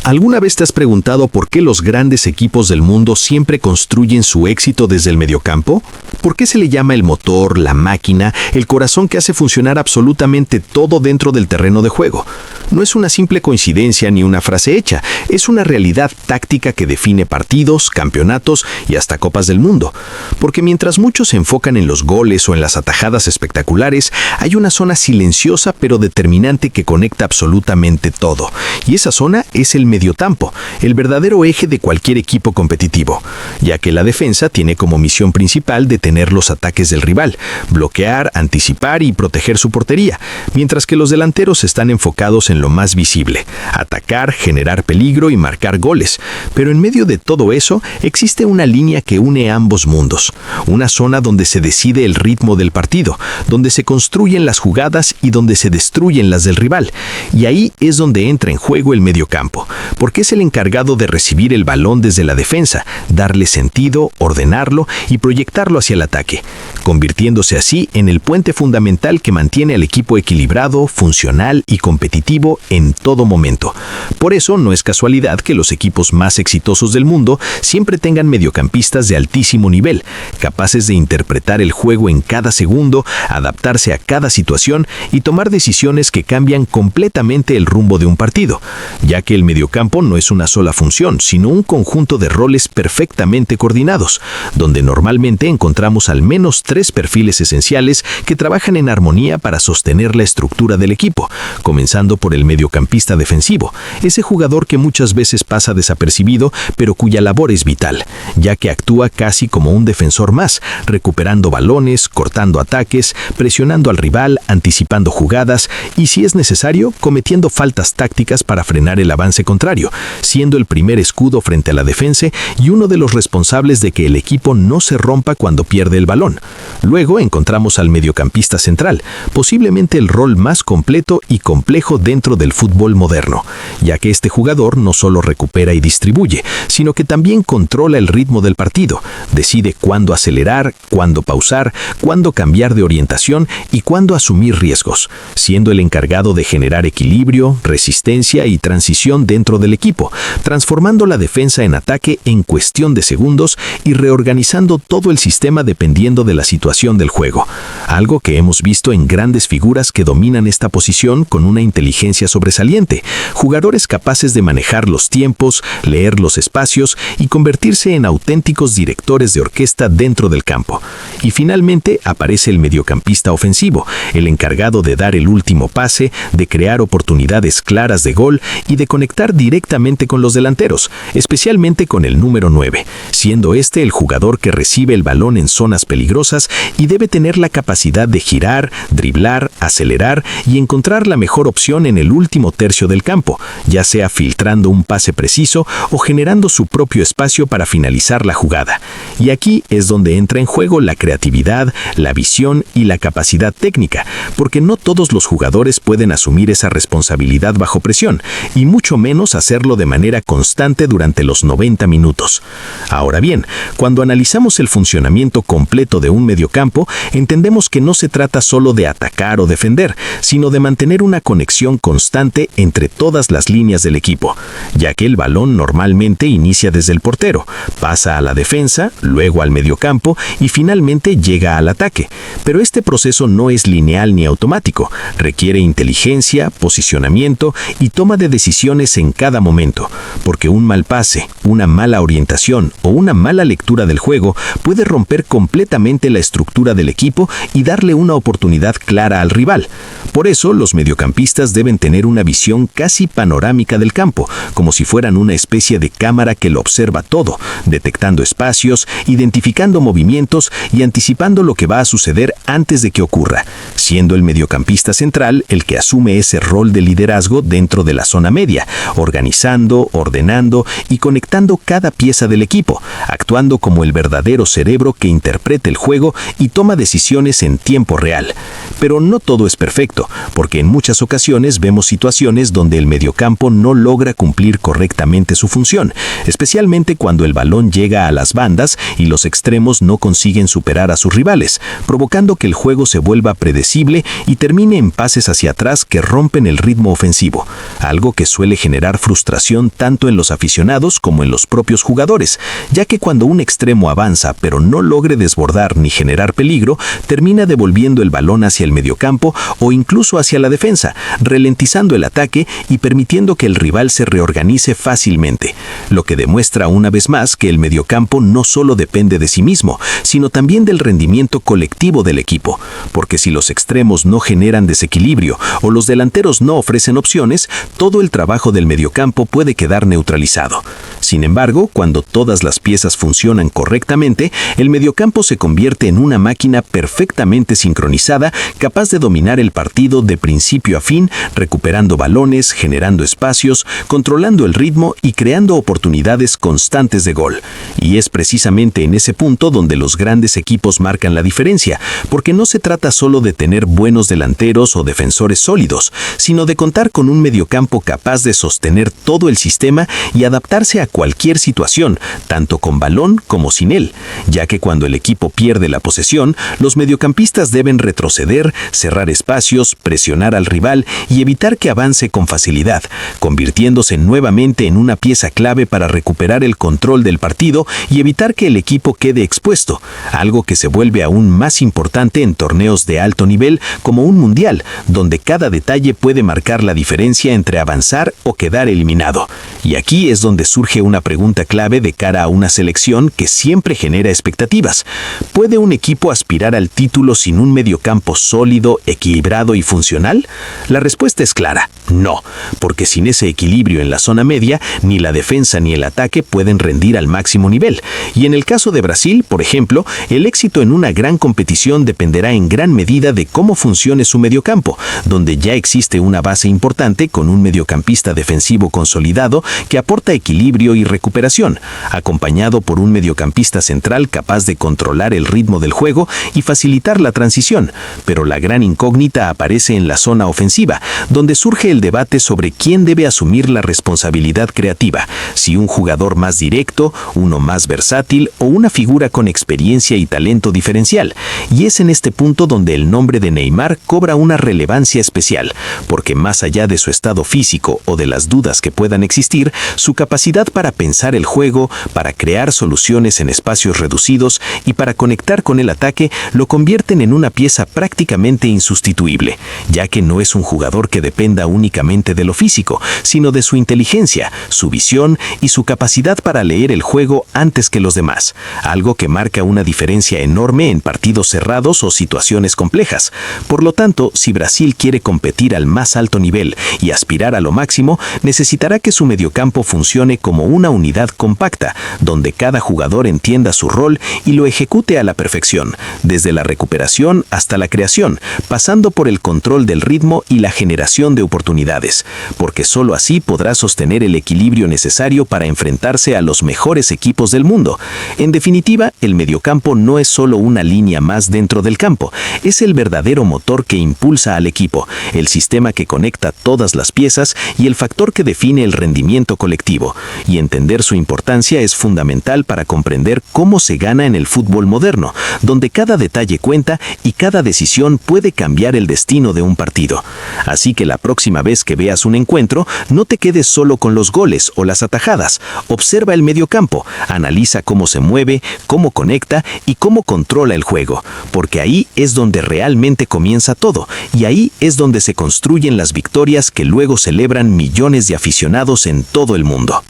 ¿Alguna vez te has preguntado por qué los grandes equipos del mundo siempre construyen su éxito desde el mediocampo? ¿Por qué se le llama el motor, la máquina, el corazón que hace funcionar absolutamente todo dentro del terreno de juego? No es una simple coincidencia ni una frase hecha, es una realidad táctica que define partidos, campeonatos y hasta copas del mundo. Porque mientras muchos se enfocan en los goles o en las atajadas espectaculares, hay una zona silenciosa pero determinante que conecta absolutamente todo. Y esa zona es el mediocampo, el verdadero eje de cualquier equipo competitivo, ya que la defensa tiene como misión principal detener los ataques del rival, bloquear, anticipar y proteger su portería, mientras que los delanteros están enfocados en lo más visible, atacar, generar peligro y marcar goles. Pero en medio de todo eso existe una línea que une ambos mundos, una zona donde se decide el ritmo del partido, donde se construyen las jugadas y donde se destruyen las del rival. Y ahí es donde entra en juego el mediocampo, porque es el encargado de recibir el balón desde la defensa, darle sentido, ordenarlo y proyectarlo hacia el ataque, convirtiéndose así en el puente fundamental que mantiene al equipo equilibrado, funcional y competitivo en todo momento. Por eso no es casualidad que los equipos más exitosos del mundo siempre tengan mediocampistas de altísimo nivel, capaces de interpretar el juego en cada segundo, adaptarse a cada situación y tomar decisiones que cambian completamente el rumbo de un partido, ya que el mediocampo no es una sola función, sino un conjunto de roles perfectamente coordinados, donde normalmente encontramos al menos 3 perfiles esenciales que trabajan en armonía para sostener la estructura del equipo, comenzando por el mediocampista defensivo, ese jugador que muchas veces pasa desapercibido, pero cuya labor es vital, ya que actúa casi como un defensor más, recuperando balones, cortando ataques, presionando al rival, anticipando jugadas y, si es necesario, cometiendo faltas tácticas para frenar el avance contrario, siendo el primer escudo frente a la defensa y uno de los responsables de que el equipo no se rompa cuando pierde el balón. Luego encontramos al mediocampista central, posiblemente el rol más completo y complejo dentro del fútbol moderno, ya que este jugador no solo recupera y distribuye, sino que también controla el ritmo del partido, decide cuándo acelerar, cuándo pausar, cuándo cambiar de orientación y cuándo asumir riesgos, siendo el encargado de generar equilibrio, resistencia y transición dentro del equipo, transformando la defensa en ataque en cuestión de segundos y reorganizando todo el sistema dependiendo de la situación del juego, algo que hemos visto en grandes figuras que dominan esta posición con una inteligencia sobresaliente, jugadores capaces de manejar los tiempos, leer los espacios y convertirse en auténticos directores de orquesta dentro del campo. Y finalmente aparece el mediocampista ofensivo, el encargado de dar el último pase, de crear oportunidades claras de gol y de conectar directamente con los delanteros, especialmente con el número 9, siendo este el jugador que recibe el balón en zonas peligrosas y debe tener la capacidad de girar, driblar, acelerar y encontrar la mejor opción en el último tercio del campo, ya sea filtrando un pase preciso o generando su propio espacio para finalizar la jugada. Y aquí es donde entra en juego la creatividad, la visión y la capacidad técnica, porque no todos los jugadores pueden asumir esa responsabilidad bajo presión, y mucho menos hacerlo de manera constante durante los 90 minutos. Ahora bien, cuando analizamos el funcionamiento completo de un mediocampo, entendemos que no se trata solo de atacar o defender, sino de mantener una conexión constante entre todas las líneas del equipo, ya que el balón normalmente inicia desde el portero, pasa a la defensa, luego al mediocampo y finalmente llega al ataque. Pero este proceso no es lineal ni automático, requiere inteligencia, posicionamiento y toma de decisiones en cada momento, porque un mal pase, una mala orientación o una mala lectura del juego puede romper completamente la estructura del equipo y darle una oportunidad clara al rival. Por eso, los mediocampistas deben tener una visión casi panorámica del campo, como si fueran una especie de cámara que lo observa todo, detectando espacios, identificando movimientos y anticipando lo que va a suceder antes de que ocurra, siendo el mediocampista central el que asume ese rol de liderazgo dentro de la zona media, organizando, ordenando y conectando cada pieza del equipo, actuando como el verdadero cerebro que interpreta el juego juego y toma decisiones en tiempo real. Pero no todo es perfecto, porque en muchas ocasiones vemos situaciones donde el mediocampo no logra cumplir correctamente su función, especialmente cuando el balón llega a las bandas y los extremos no consiguen superar a sus rivales, provocando que el juego se vuelva predecible y termine en pases hacia atrás que rompen el ritmo ofensivo, algo que suele generar frustración tanto en los aficionados como en los propios jugadores, ya que cuando un extremo avanza pero no logre desbordar ni generar peligro, termina devolviendo el balón hacia el mediocampo o incluso hacia la defensa, ralentizando el ataque y permitiendo que el rival se reorganice fácilmente, lo que demuestra una vez más que el mediocampo no solo depende de sí mismo, sino también del rendimiento colectivo del equipo, porque si los extremos no generan desequilibrio o los delanteros no ofrecen opciones, todo el trabajo del mediocampo puede quedar neutralizado. Sin embargo, cuando todas las piezas funcionan correctamente, el mediocampo se convierte en una máquina perfectamente sincronizada, capaz de dominar el partido de principio a fin, recuperando balones, generando espacios, controlando el ritmo y creando oportunidades constantes de gol. Y es precisamente en ese punto donde los grandes equipos marcan la diferencia, porque no se trata solo de tener buenos delanteros o defensores sólidos, sino de contar con un mediocampo capaz de sostener todo el sistema y adaptarse a cualquier situación, tanto con balón como sin él, ya que cuando el equipo pierde la posesión, los mediocampistas deben retroceder, cerrar espacios, presionar al rival y evitar que avance con facilidad, convirtiéndose nuevamente en una pieza clave para recuperar el control del partido y evitar que el equipo quede expuesto, algo que se vuelve aún más importante en torneos de alto nivel como un mundial, donde cada detalle puede marcar la diferencia entre avanzar o quedar eliminado. Y aquí es donde surge una pregunta clave de cara a una selección que siempre genera expectativas. ¿Puede un equipo aspirar al título sin un mediocampo sólido, equilibrado y funcional? La respuesta es clara, no, porque sin ese equilibrio en la zona media, ni la defensa ni el ataque pueden rendir al máximo nivel. Y en el caso de Brasil, por ejemplo, el éxito en una gran competición dependerá en gran medida de cómo funcione su mediocampo, donde ya existe una base importante con un mediocampista defensivo consolidado que aporta equilibrio y recuperación, acompañado por un mediocampista central capaz de controlar el ritmo del juego y facilitar la transición. Pero la gran incógnita aparece en la zona ofensiva, donde surge el debate sobre quién debe asumir la responsabilidad creativa, si un jugador más directo, uno más versátil o una figura con experiencia y talento diferencial. Y es en este punto donde el nombre de Neymar cobra una relevancia especial, porque más allá de su estado físico o de las dudas que puedan existir, su capacidad para pensar el juego, para crear soluciones en espacios reducidos y para conectar con el ataque lo convierten en una pieza prácticamente insustituible, ya que no es un jugador que dependa únicamente de lo físico, sino de su inteligencia, su visión y su capacidad para leer el juego antes que los demás, algo que marca una diferencia enorme en partidos cerrados o situaciones complejas. Por lo tanto, si Brasil quiere competir al más alto nivel y aspirar a lo máximo, necesitará que su mediocampo funcione como una unidad compacta, donde cada jugador entienda su rol y lo ejecute a la perfección, desde la recuperación hasta la creación, pasando por el control del ritmo y la generación de oportunidades, porque solo así podrá sostener el equilibrio necesario para enfrentarse a los mejores equipos del mundo. En definitiva, el mediocampo no es solo una línea más dentro del campo, es el verdadero motor que impulsa al equipo, el sistema que conecta todas las piezas y el factor que define el rendimiento colectivo. Y entender su importancia es fundamental para comprender cómo se gana en el fútbol moderno, donde cada detalle cuenta y cada decisión puede cambiar el destino de un partido. Así que la próxima vez que veas un encuentro, no te quedes solo con los goles o las atajadas. Observa el mediocampo, analiza cómo se mueve, cómo conecta y cómo controla el juego, porque ahí es donde realmente comienza todo, y ahí es donde se construyen las victorias que luego celebran millones de aficionados en todo el mundo.